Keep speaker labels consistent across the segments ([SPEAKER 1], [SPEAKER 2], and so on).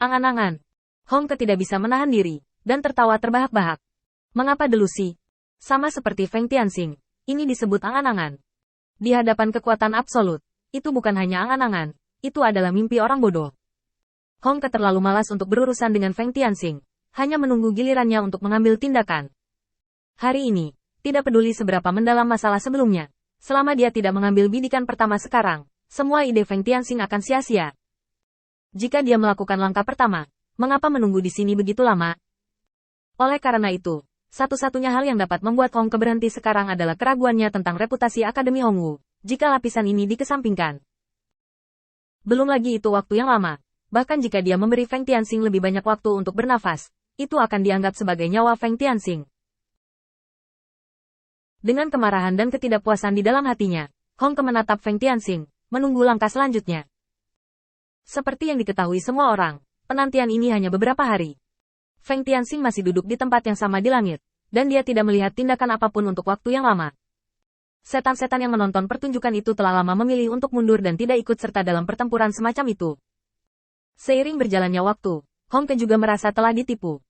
[SPEAKER 1] Angan-angan. Hong Ke tidak bisa menahan diri, dan tertawa terbahak-bahak. Mengapa delusi? Sama seperti Feng Tianxing, ini disebut angan-angan. Di hadapan kekuatan absolut, itu bukan hanya angan-angan, itu adalah mimpi orang bodoh. Hong Ke terlalu malas untuk berurusan dengan Feng Tianxing, hanya menunggu gilirannya untuk mengambil tindakan. Hari ini, tidak peduli seberapa mendalam masalah sebelumnya, selama dia tidak mengambil bidikan pertama sekarang, semua ide Feng Tianxing akan sia-sia. Jika dia melakukan langkah pertama, mengapa menunggu di sini begitu lama? Oleh karena itu, satu-satunya hal yang dapat membuat Hong Ke berhenti sekarang adalah keraguannya tentang reputasi Akademi Hongwu, jika lapisan ini dikesampingkan. Belum lagi itu waktu yang lama, bahkan jika dia memberi Feng Tianxing lebih banyak waktu untuk bernafas, itu akan dianggap sebagai nyawa Feng Tianxing. Dengan kemarahan dan ketidakpuasan di dalam hatinya, Hong Ke menatap Feng Tianxing, menunggu langkah selanjutnya. Seperti yang diketahui semua orang, penantian ini hanya beberapa hari. Feng Tianxing masih duduk di tempat yang sama di langit, dan dia tidak melihat tindakan apapun untuk waktu yang lama. Setan-setan yang menonton pertunjukan itu telah lama memilih untuk mundur dan tidak ikut serta dalam pertempuran semacam itu. Seiring berjalannya waktu, Hong Ke juga merasa telah ditipu.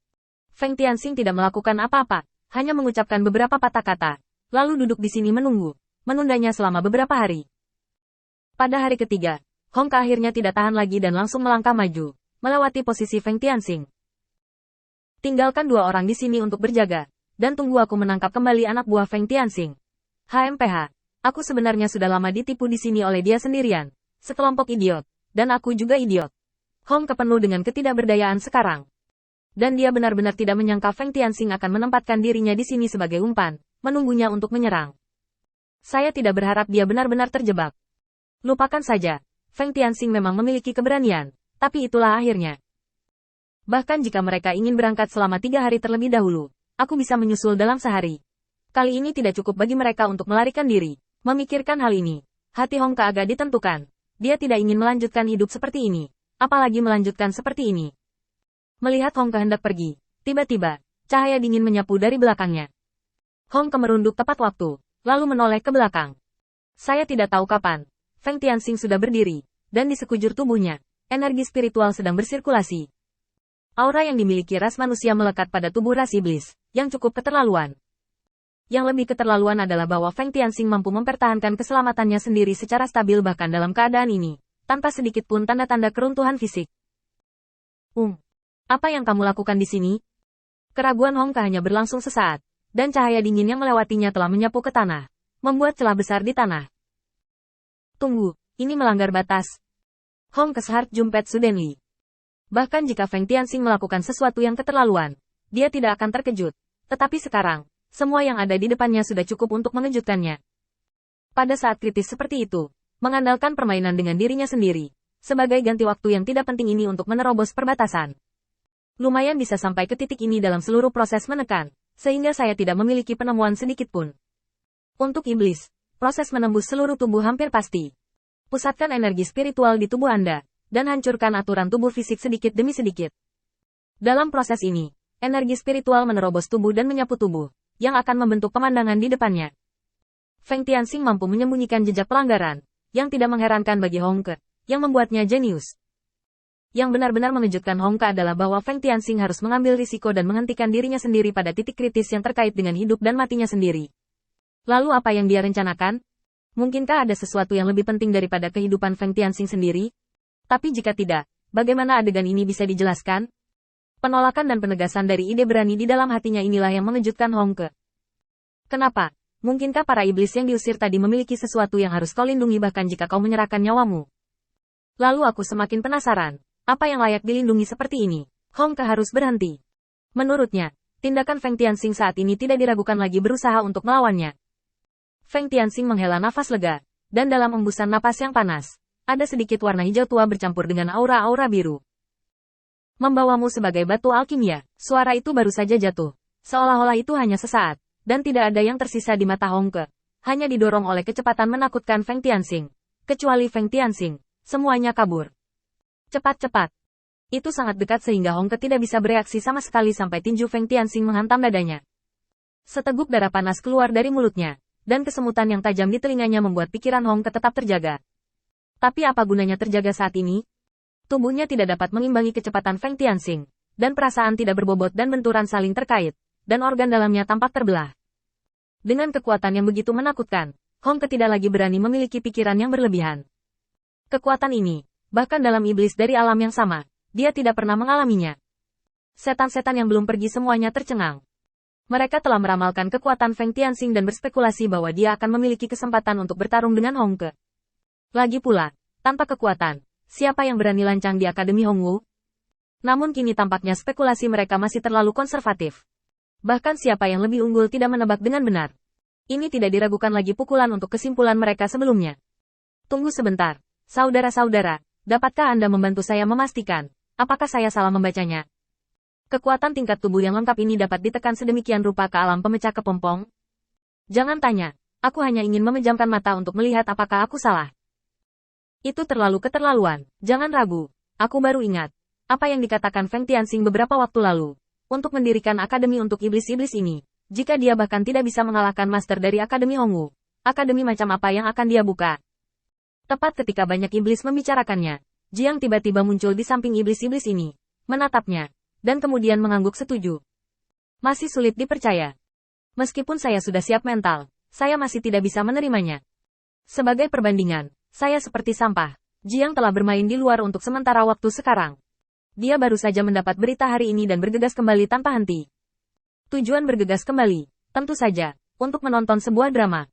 [SPEAKER 1] Feng Tianxing tidak melakukan apa-apa, hanya mengucapkan beberapa patah kata, lalu duduk di sini menunggu, menundanya selama beberapa hari. Pada hari ketiga, Hong Ke akhirnya tidak tahan lagi dan langsung melangkah maju, melewati posisi Feng Tianxing. Tinggalkan 2 orang di sini untuk berjaga, dan tunggu aku menangkap kembali anak buah Feng Tianxing. HMPH, aku sebenarnya sudah lama ditipu di sini oleh dia sendirian, sekelompok idiot, dan aku juga idiot. Hong Ke penuh dengan ketidakberdayaan sekarang. Dan dia benar-benar tidak menyangka Feng Tianxing akan menempatkan dirinya di sini sebagai umpan, menunggunya untuk menyerang. Saya tidak berharap dia benar-benar terjebak. Lupakan saja, Feng Tianxing memang memiliki keberanian, tapi itulah akhirnya. Bahkan jika mereka ingin berangkat selama 3 hari terlebih dahulu, aku bisa menyusul dalam sehari. Kali ini tidak cukup bagi mereka untuk melarikan diri. Memikirkan hal ini, hati Hong Ke agak ditentukan. Dia tidak ingin melanjutkan hidup seperti ini, apalagi melanjutkan seperti ini. Melihat Hong Ke hendak pergi, tiba-tiba, cahaya dingin menyapu dari belakangnya. Hong Ke merunduk tepat waktu, lalu menoleh ke belakang. Saya tidak tahu kapan, Feng Tianxing sudah berdiri, dan di sekujur tubuhnya, energi spiritual sedang bersirkulasi. Aura yang dimiliki ras manusia melekat pada tubuh ras iblis, yang cukup keterlaluan. Yang lebih keterlaluan adalah bahwa Feng Tianxing mampu mempertahankan keselamatannya sendiri secara stabil bahkan dalam keadaan ini, tanpa sedikit pun tanda-tanda keruntuhan fisik. Apa yang kamu lakukan di sini? Keraguan Hong Ke hanya berlangsung sesaat, dan cahaya dingin yang melewatinya telah menyapu ke tanah, membuat celah besar di tanah. Tunggu, ini melanggar batas. Hong Ke Heart Jumpet Suddenly. Bahkan jika Feng Tianxing melakukan sesuatu yang keterlaluan, dia tidak akan terkejut. Tetapi sekarang, semua yang ada di depannya sudah cukup untuk mengejutkannya. Pada saat kritis seperti itu, mengandalkan permainan dengan dirinya sendiri, sebagai ganti waktu yang tidak penting ini untuk menerobos perbatasan. Lumayan bisa sampai ke titik ini dalam seluruh proses menekan, sehingga saya tidak memiliki penemuan sedikit pun. Untuk iblis, proses menembus seluruh tubuh hampir pasti. Pusatkan energi spiritual di tubuh Anda, dan hancurkan aturan tubuh fisik sedikit demi sedikit. Dalam proses ini, energi spiritual menerobos tubuh dan menyapu tubuh, yang akan membentuk pemandangan di depannya. Feng Tianxing mampu menyembunyikan jejak pelanggaran, yang tidak mengherankan bagi Hong Ke, yang membuatnya jenius. Yang benar-benar mengejutkan Hong Ke adalah bahwa Feng Tianxing harus mengambil risiko dan menghentikan dirinya sendiri pada titik kritis yang terkait dengan hidup dan matinya sendiri. Lalu apa yang dia rencanakan? Mungkinkah ada sesuatu yang lebih penting daripada kehidupan Feng Tianxing sendiri? Tapi jika tidak, bagaimana adegan ini bisa dijelaskan? Penolakan dan penegasan dari ide berani di dalam hatinya inilah yang mengejutkan Hong Ke. Kenapa? Mungkinkah para iblis yang diusir tadi memiliki sesuatu yang harus kau lindungi bahkan jika kau menyerahkan nyawamu? Lalu aku semakin penasaran, apa yang layak dilindungi seperti ini? Hong Ke harus berhenti. Menurutnya, tindakan Feng Tianxing saat ini tidak diragukan lagi berusaha untuk melawannya. Feng Tianxing menghela nafas lega, dan dalam embusan napas yang panas, ada sedikit warna hijau tua bercampur dengan aura-aura biru. Membawamu sebagai batu alkimia, suara itu baru saja jatuh. Seolah-olah itu hanya sesaat, dan tidak ada yang tersisa di mata Hong Ke. Hanya didorong oleh kecepatan menakutkan Feng Tianxing. Kecuali Feng Tianxing, semuanya kabur. Cepat-cepat. Itu sangat dekat sehingga Hong Ke tidak bisa bereaksi sama sekali sampai tinju Feng Tianxing menghantam dadanya. Seteguk darah panas keluar dari mulutnya, dan kesemutan yang tajam di telinganya membuat pikiran Hong Ke tetap terjaga. Tapi apa gunanya terjaga saat ini? Tubuhnya tidak dapat mengimbangi kecepatan Feng Tianxing, dan perasaan tidak berbobot dan benturan saling terkait, dan organ dalamnya tampak terbelah. Dengan kekuatan yang begitu menakutkan, Hongke tidak lagi berani memiliki pikiran yang berlebihan. Kekuatan ini, bahkan dalam iblis dari alam yang sama, dia tidak pernah mengalaminya. Setan-setan yang belum pergi semuanya tercengang. Mereka telah meramalkan kekuatan Feng Tianxing dan berspekulasi bahwa dia akan memiliki kesempatan untuk bertarung dengan Hongke. Lagi pula, tanpa kekuatan, siapa yang berani lancang di Akademi Hongwu? Namun kini tampaknya spekulasi mereka masih terlalu konservatif. Bahkan siapa yang lebih unggul tidak menebak dengan benar. Ini tidak diragukan lagi pukulan untuk kesimpulan mereka sebelumnya. Tunggu sebentar, saudara-saudara, dapatkah Anda membantu saya memastikan, apakah saya salah membacanya? Kekuatan tingkat tubuh yang lengkap ini dapat ditekan sedemikian rupa ke alam pemecah kepompong? Jangan tanya, aku hanya ingin memejamkan mata untuk melihat apakah aku salah. Itu terlalu keterlaluan, jangan ragu, aku baru ingat. Apa yang dikatakan Feng Tianxing beberapa waktu lalu, untuk mendirikan akademi untuk iblis-iblis ini. Jika dia bahkan tidak bisa mengalahkan master dari Akademi Hongwu, akademi macam apa yang akan dia buka? Tepat ketika banyak iblis membicarakannya, Jiang tiba-tiba muncul di samping iblis-iblis ini, menatapnya, dan kemudian mengangguk setuju. Masih sulit dipercaya. Meskipun saya sudah siap mental, saya masih tidak bisa menerimanya. Sebagai perbandingan, saya seperti sampah. Jiang telah bermain di luar untuk sementara waktu sekarang. Dia baru saja mendapat berita hari ini dan bergegas kembali tanpa henti. Tujuan bergegas kembali, tentu saja, untuk menonton sebuah drama.